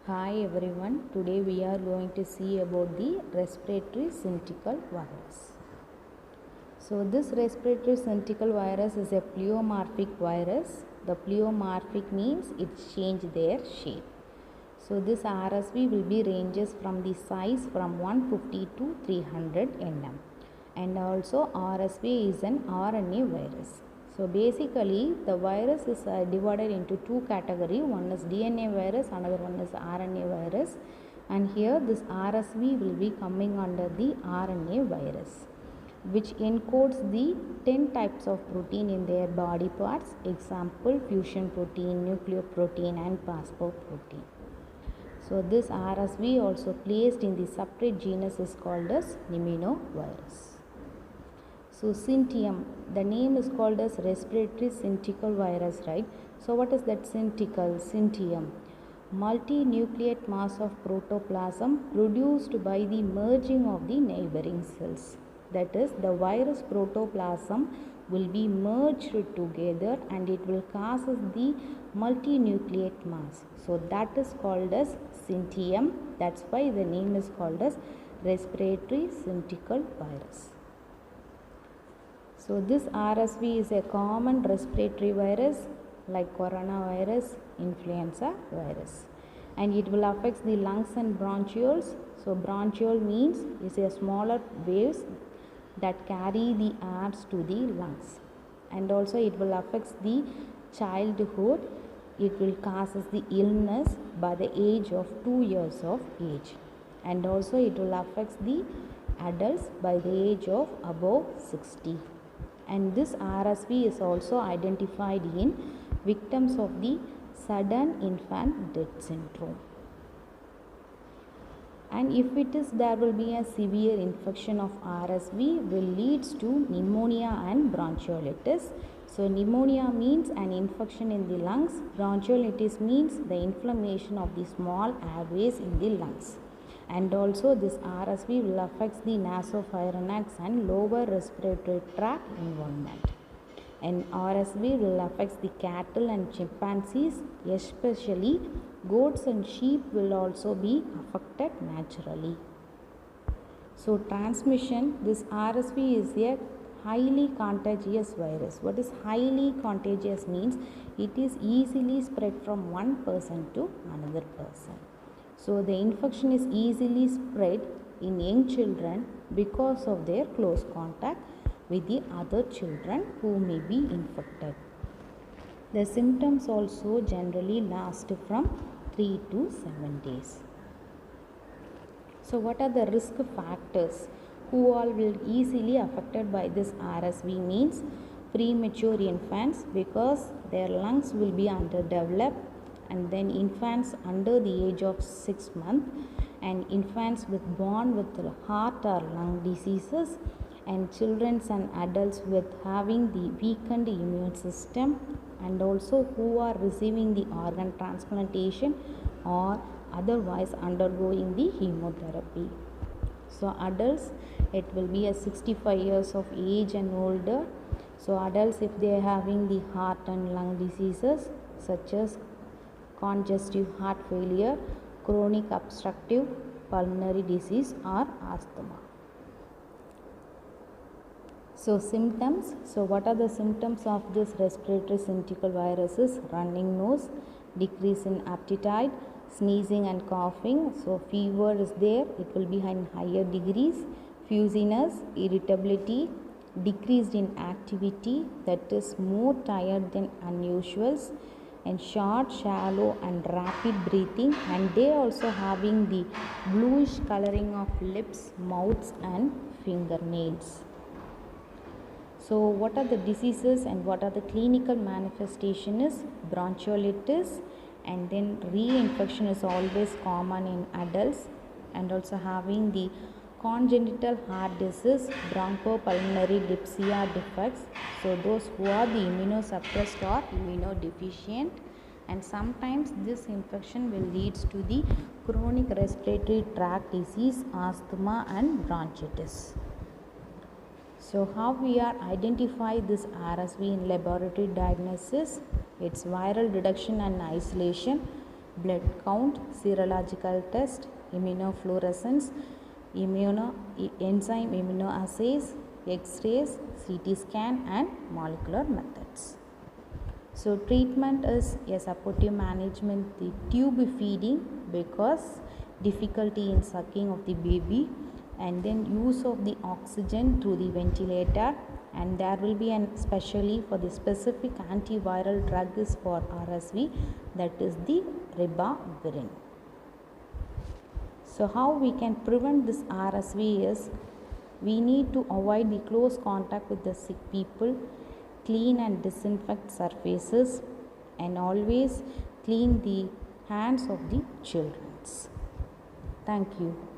Hi everyone, today we are going to see about the respiratory syncytial virus. So this respiratory syncytial virus is a pleomorphic virus. The pleomorphic means it's changed their shape. So this RSV will be ranges from the size from 150 to 300 nm. And also RSV is an RNA virus. So basically the virus is divided into two categories. One is DNA virus, another one is RNA virus. And here this RSV will be coming under the RNA virus, which encodes the 10 types of protein in their body parts. Example, fusion protein, nucleoprotein and phosphoprotein. So this RSV also placed in the separate genus is called as pneumovirus. So Syntium, the name is called as respiratory syncytial virus, right? So what is that syncytial? Syntium, multinucleate mass of protoplasm produced by the merging of the neighboring cells. That is, the virus protoplasm will be merged together and it will cause the multinucleate mass. So that is called as syntium. That's why the name is called as respiratory syncytial virus. So this RSV is a common respiratory virus like coronavirus, influenza virus, and it will affect the lungs and bronchioles. So bronchiole means is a smaller waves that carry the airs to the lungs, and also it will affect the childhood. It will causes the illness by the age of 2 years of age, and also it will affect the adults by the age of above 60. And this RSV is also identified in victims of the sudden infant death syndrome. And if it is, there will be a severe infection of RSV will leads to pneumonia and bronchiolitis. So pneumonia means an infection in the lungs. Bronchiolitis means the inflammation of the small airways in the lungs. And also this RSV will affect the nasopharynx and lower respiratory tract environment. And RSV will affect the cattle and chimpanzees, especially goats and sheep will also be affected naturally. So transmission, this RSV is a highly contagious virus. What is highly contagious means? It is easily spread from one person to another person. So the infection is easily spread in young children because of their close contact with the other children who may be infected. The symptoms also generally last from 3 to 7 days. So what are the risk factors? Who all will easily affected by this RSV means premature infants, because their lungs will be underdeveloped, and then infants under the age of 6 months, and infants born with heart or lung diseases, and children and adults with having the weakened immune system, and also who are receiving the organ transplantation or otherwise undergoing the chemotherapy. So adults, it will be a 65 years of age and older. So adults, if they are having the heart and lung diseases such as congestive heart failure, chronic obstructive pulmonary disease or asthma. So symptoms. So what are the symptoms of this respiratory syncytial virus? Is running nose, decrease in appetite, sneezing and coughing. So fever is there, it will be in higher degrees, fussiness, irritability, decreased in activity, that is more tired than unusual, and short, shallow and rapid breathing, and they also having the bluish coloring of lips, mouths and fingernails. So what are the diseases and what are the clinical manifestation is bronchiolitis, and then reinfection is always common in adults, and also having the congenital heart disease, bronchopulmonary dyspnea defects. So those who are the immunosuppressed or immunodeficient, and sometimes this infection will leads to the chronic respiratory tract disease, asthma and bronchitis. So how we are identify this RSV in laboratory diagnosis? It's viral detection and isolation. blood count, serological test, immunofluorescence, enzyme immunoassays, X-rays, CT scan and molecular methods. So treatment is a supportive management, the tube feeding because difficulty in sucking of the baby, and then use of the oxygen through the ventilator, and there will be an especially for the specific antiviral drug is for RSV, that is the ribavirin. So how we can prevent this RSV is we need to avoid the close contact with the sick people, clean and disinfect surfaces, and always clean the hands of the children. Thank you.